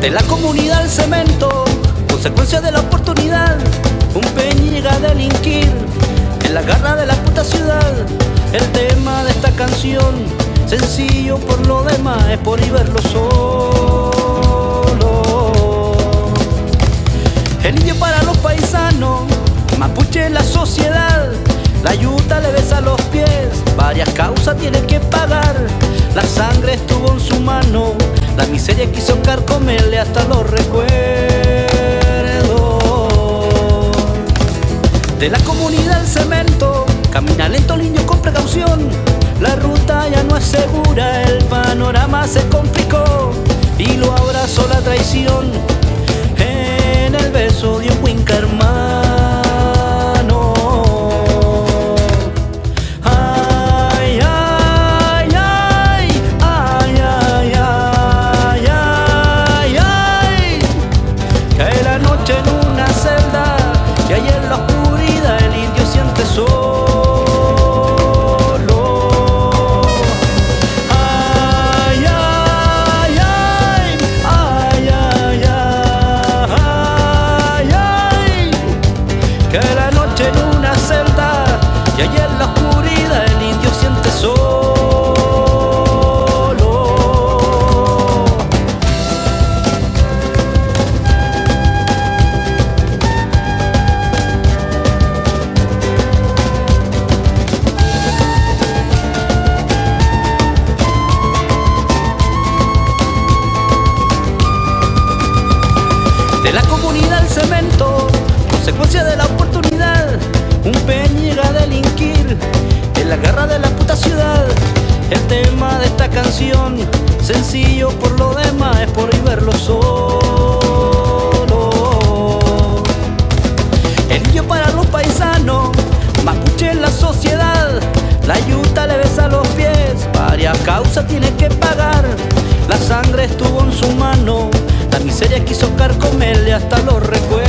De la comunidad al cemento, consecuencia de la oportunidad, un peña llega a delinquir en la garra de la puta ciudad. El tema de esta canción, sencillo por lo demás, es por ir verlo solo. El indio para los paisanos, mapuche en la sociedad, la yuta le besa los pies, varias causas tiene que pagar. La sangre estuvo en su mano, la miseria quiso carcomerle hasta los recuerdos. De la comunidad al cemento, camina lento el indio con precaución. La ruta ya no es segura, el panorama se complicó y lo abrazó la traición en el beso de un Winca hermano. Que la noche en una celda y ahí en la oscuridad el indio siente solo. De la comunidad al cemento, consecuencia de la oportunidad, un peña llega a delinquir en la garra de la puta ciudad. El tema de esta canción, sencillo por lo demás, es por ir verlo solo. El indio para los paisanos, mapuche en la sociedad, la yuta le besa los pies, varias causas tiene que pagar. La sangre estuvo en su mano, la miseria quiso carcomerle hasta los recuerdos.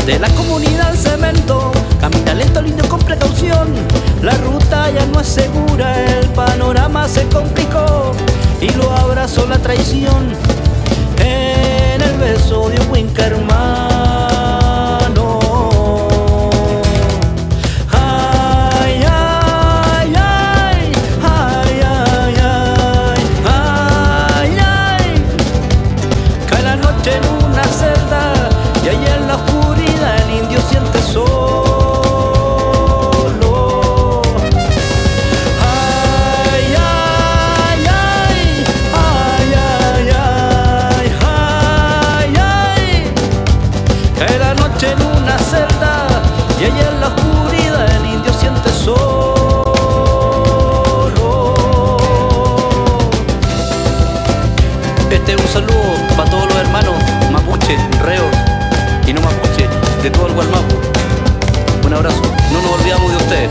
De la comunidad al cemento, camina lento el indio con precaución. La ruta ya no es segura, el panorama se complicó y lo abrazó la traición en el beso de un Winca hermano. Ay, ay, ay, ay, ay, ay, ay, ay. Cae la noche en una celda y ahí en la oscuridad el indio siente solo. Ay, ay, ay, ay, ay, ay, ay, ay. Cae la noche en una celda y ahí en la oscuridad el indio siente solo. Este es un saludo para todos los hermanos mapuche, reos y no mapuche de todo el Gualmapu. Un abrazo, no nos olvidamos de ustedes.